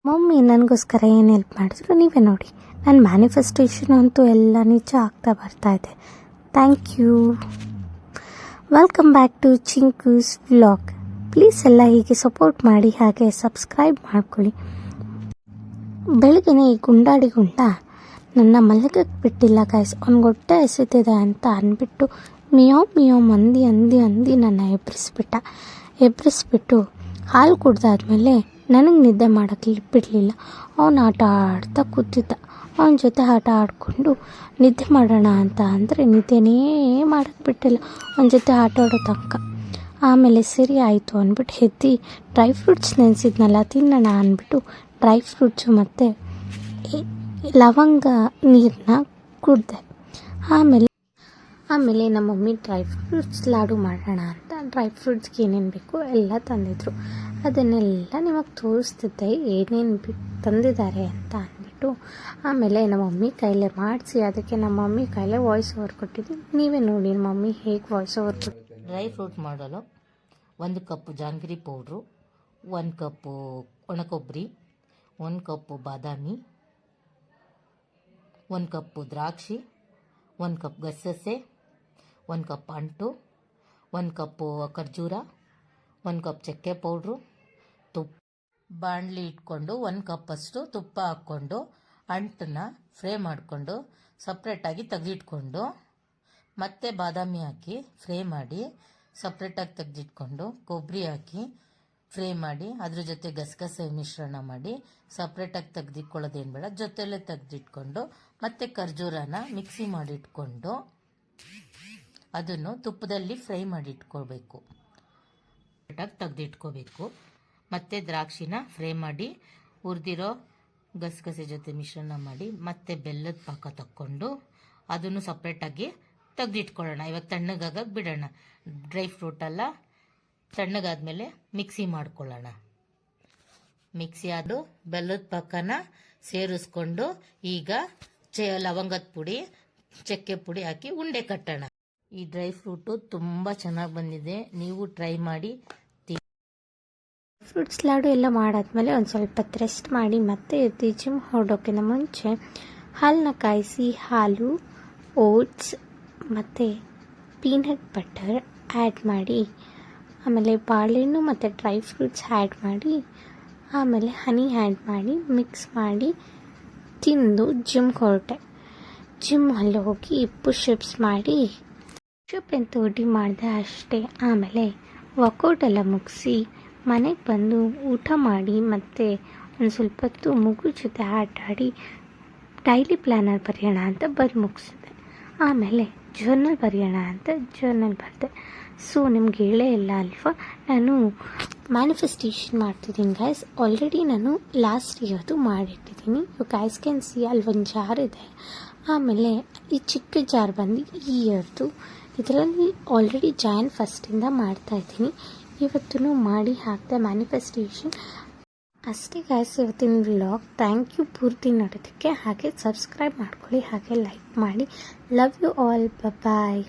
Mummy ನನಗೋಸ್ಕರ ಏನು help ಮಾಡಿದ್ರು ನೀವೇ ನೋಡಿ. ನನ್ನ ಮ್ಯಾನಿಫೆಸ್ಟೇಷನ್ ಅಂತೂ ಎಲ್ಲ ನಿಜ ಆಗ್ತಾ ಬರ್ತಾ ಇದೆ. Thank you. Welcome back to Chinku's vlog. Please ಎಲ್ಲ ಹೀಗೆ ಸಪೋರ್ಟ್ ಮಾಡಿ, ಹಾಗೆ ಸಬ್ಸ್ಕ್ರೈಬ್ ಮಾಡ್ಕೊಳ್ಳಿ. ಬೆಳಗ್ಗೆನೇ ಈ ಗುಂಡ ನನ್ನ ಮಲಗಕ್ಕೆ ಬಿಟ್ಟಿಲ್ಲ ಗೈಸ್. ಅವ್ನಿಗೆ ಹೊಟ್ಟೆ ಹಸಿತಿದೆ ಅಂತ ಅಂದ್ಬಿಟ್ಟು ಮಿಯೋ ಅಂದಿ ನನ್ನ ಎಬ್ರಿಸ್ಬಿಟ್ಟು ಹಾಲು ಕುಡ್ದಾದ್ಮೇಲೆ ನನಗೆ ನಿದ್ದೆ ಮಾಡೋಕ್ಕೆ ಬಿಡಲಿಲ್ಲ. ಅವನು ಆಟ ಆಡ್ತಾ ಕೂತಿದ್ದ. ಅವನ ಜೊತೆ ಆಟ ಆಡಿಕೊಂಡು ನಿದ್ದೆ ಮಾಡೋಣ ಅಂತ ಅಂದರೆ ನಿದ್ದೆನೇ ಮಾಡೋಕ್ಕೆ ಬಿಟ್ಟಿಲ್ಲ ಅವನ ಜೊತೆ ಆಟ ಆಡೋ ತನಕ. ಆಮೇಲೆ ಸರಿ ಆಯಿತು ಅಂದ್ಬಿಟ್ಟು ಎದ್ದು ಡ್ರೈ ಫ್ರೂಟ್ಸ್ ನೆನೆಸಿದ್ನಲ್ಲ ತಿನ್ನೋಣ ಅಂದ್ಬಿಟ್ಟು ಡ್ರೈ ಫ್ರೂಟ್ಸು ಮತ್ತು ಲವಂಗ ನೀರನ್ನ ಕುಡಿದೆ. ಆಮೇಲೆ ನಮ್ಮ ಮಮ್ಮಿ ಡ್ರೈ ಫ್ರೂಟ್ಸ್ ಲಾಡು ಮಾಡೋಣ ಅಂತ ಡ್ರೈ ಫ್ರೂಟ್ಸ್ಗೆ ಏನೇನು ಬೇಕೋ ಎಲ್ಲ ತಂದಿದ್ರು. ಅದನ್ನೆಲ್ಲ ನಿಮಗೆ ತೋರಿಸ್ತಿದ್ದೆ ಏನೇನು ತಂದಿದ್ದಾರೆ ಅಂತ ಅಂದ್ಬಿಟ್ಟು. ಆಮೇಲೆ ನಮ್ಮ ಮಮ್ಮಿ ಕೈಲೇ ಮಾಡಿಸಿ ಅದಕ್ಕೆ ನಮ್ಮ ಮಮ್ಮಿ ಕೈಲೇ ವಾಯ್ಸ್ ಓವರ್ ಕೊಟ್ಟಿದ್ದೀನಿ. ನೀವೇ ನೋಡಿ ನಮ್ಮ ಮಮ್ಮಿ ಹೇಗೆ ವಾಯ್ಸ್ ಓವರ್ ಕೊಟ್ಟು. ಡ್ರೈ ಫ್ರೂಟ್ ಮಾಡಲು 1 ಕಪ್ಪು ಜಾಂಗ್ರಿ ಪೌಡ್ರು, 1 ಕಪ್ಪು ಒಣಕೊಬ್ಬರಿ, 1 ಕಪ್ಪು ಬಾದಾಮಿ, 1 ಕಪ್ಪು ದ್ರಾಕ್ಷಿ, 1 ಕಪ್ ಗಸಗಸೆ, 1 ಕಪ್ ಅಂಟು, 1 ಕಪ್ಪು ಖರ್ಜೂರ, 1 ಕಪ್ ಚಕ್ಕೆ ಪೌಡ್ರು, ತುಪ್ಪ. ಬಾಣಲಿ ಇಟ್ಕೊಂಡು 1 ಕಪ್ಪಷ್ಟು ತುಪ್ಪ ಹಾಕ್ಕೊಂಡು ಅಂಟನ್ನ ಫ್ರೈ ಮಾಡಿಕೊಂಡು ಸಪ್ರೇಟಾಗಿ ತೆಗೆದಿಟ್ಕೊಂಡು, ಮತ್ತೆ ಬಾದಾಮಿ ಹಾಕಿ ಫ್ರೈ ಮಾಡಿ ಸಪ್ರೇಟಾಗಿ ತೆಗೆದಿಟ್ಕೊಂಡು, ಕೊಬ್ಬರಿ ಹಾಕಿ ಫ್ರೈ ಮಾಡಿ ಅದ್ರ ಜೊತೆ ಗಸಗಸೆ ಮಿಶ್ರಣ ಮಾಡಿ ಸಪ್ರೇಟಾಗಿ ತೆಗೆದಿಟ್ಕೊಳ್ಳೋದೇನು ಬೇಡ, ಜೊತೆಯಲ್ಲೇ ತೆಗೆದಿಟ್ಕೊಂಡು ಮತ್ತೆ ಖರ್ಜೂರನ ಮಿಕ್ಸಿ ಮಾಡಿಟ್ಕೊಂಡು ಅದನ್ನು ತುಪ್ಪದಲ್ಲಿ ಫ್ರೈ ಮಾಡಿ ಇಟ್ಕೊಳ್ಬೇಕು, ತೆಗೆದಿಟ್ಕೋಬೇಕು. ಮತ್ತು ದ್ರಾಕ್ಷಿನ ಫ್ರೈ ಮಾಡಿ ಹುರಿದಿರೋ ಗಸಗಸೆ ಜೊತೆ ಮಿಶ್ರಣ ಮಾಡಿ ಮತ್ತೆ ಬೆಲ್ಲದ ಪಾಕ ತಕ್ಕೊಂಡು ಅದನ್ನು ಸಪ್ರೇಟಾಗಿ ತೆಗೆದಿಟ್ಕೊಳ್ಳೋಣ. ಇವಾಗ ತಣ್ಣಗಾಗಕ್ಕೆ ಬಿಡೋಣ. ಡ್ರೈ ಫ್ರೂಟೆಲ್ಲ ತಣ್ಣಗಾದ್ಮೇಲೆ ಮಿಕ್ಸಿ ಮಾಡ್ಕೊಳ್ಳೋಣ. ಮಿಕ್ಸಿ ಆದು ಬೆಲ್ಲದ ಪಾಕನ ಸೇರಿಸ್ಕೊಂಡು ಈಗ ಲವಂಗದ ಪುಡಿ, ಚಕ್ಕೆ ಪುಡಿ ಹಾಕಿ ಉಂಡೆ ಕಟ್ಟೋಣ. ಈ ಡ್ರೈ ಫ್ರೂಟು ತುಂಬ ಚೆನ್ನಾಗಿ ಬಂದಿದೆ, ನೀವು ಟ್ರೈ ಮಾಡಿ. ಫ್ರೂಟ್ಸ್ ಲಾಡು ಎಲ್ಲ ಮಾಡಾದ್ಮೇಲೆ ಒಂದು ಸ್ವಲ್ಪ ರೆಸ್ಟ್ ಮಾಡಿ ಮತ್ತೆ ಜಿಮ್ ಹೊರಡೋಕ್ಕಿಂತ ಮುಂಚೆ ಹಾಲನ್ನ ಕಾಯಿಸಿ ಹಾಲು, ಓಟ್ಸ್ ಮತ್ತು ಪೀನಟ್ ಬಟರ್ ಆ್ಯಡ್ ಮಾಡಿ, ಆಮೇಲೆ ಬಾಳೆಹಣ್ಣು ಮತ್ತು ಡ್ರೈ ಫ್ರೂಟ್ಸ್ ಆ್ಯಡ್ ಮಾಡಿ, ಆಮೇಲೆ ಹನಿ ಆ್ಯಡ್ ಮಾಡಿ ಮಿಕ್ಸ್ ಮಾಡಿ ತಿಂದು ಜಿಮ್ಗೆ ಹೊರಟೆ. ಜಿಮ್ಮಲ್ಲಿ ಹೋಗಿ ಪುಷಪ್ಸ್ ಮಾಡಿ ಪುಷಪ್ ಅಂತ ಒಡ್ಡಿ ಮಾಡಿದೆ ಅಷ್ಟೇ. ಆಮೇಲೆ ವರ್ಕೌಟ್ ಎಲ್ಲ ಮುಗಿಸಿ ಮನೆಗೆ ಬಂದು ಊಟ ಮಾಡಿ ಮತ್ತು ಒಂದು ಸ್ವಲ್ಪ ಹೊತ್ತು ಮಗು ಜೊತೆ ಆಟ ಆಡಿ ಡೈಲಿ ಪ್ಲ್ಯಾನರ್ ಬರೆಯೋಣ ಅಂತ ಬರೆದು ಮುಗಿಸಿದೆ. ಆಮೇಲೆ ಜರ್ನಲ್ ಬರೆಯೋಣ ಅಂತ ಜರ್ನಲ್ ಬರೆದೆ. ಸೊ ನಿಮ್ಗೆ ಹೇಳೇ ಇಲ್ಲ ಅಲ್ವಾ, ನಾನು ಮ್ಯಾನಿಫೆಸ್ಟೇಷನ್ ಮಾಡ್ತಿದ್ದೀನಿ ಗೈಸ್. ಆಲ್ರೆಡಿ ನಾನು ಲಾಸ್ಟ್ ಇಯರ್ದು ಮಾಡಿಟ್ಟಿದ್ದೀನಿ. ಯು ಗೈಸ್ ಕ್ಯಾನ್ ಸಿ ಅಲ್ಲಿ ಒಂದು ಜಾರ್ ಇದೆ. ಆಮೇಲೆ ಈ ಚಿಕ್ಕ ಜಾರ್ ಬಂದು ಈ ಇಯರ್ದು. ಇದರಲ್ಲಿ ಆಲ್ರೆಡಿ ಜಾನ್ ಫಸ್ಟಿಂದ ಮಾಡ್ತಾಯಿದ್ದೀನಿ. ಇವತ್ತೂ ಮಾಡಿ ಹಾಕಿದೆ ಮ್ಯಾನಿಫೆಸ್ಟೇಷನ್ ಅಷ್ಟೇ ಗೈಸ್ ಇವತ್ತಿನ ವ್ಲಾಗ್. ಥ್ಯಾಂಕ್ ಯು ಪೂರ್ತಿ ನೋಡೋದಕ್ಕೆ. ಹಾಗೆ ಸಬ್ಸ್ಕ್ರೈಬ್ ಮಾಡ್ಕೊಳ್ಳಿ, ಹಾಗೆ ಲೈಕ್ ಮಾಡಿ. Love you all. ಬಾಯ್.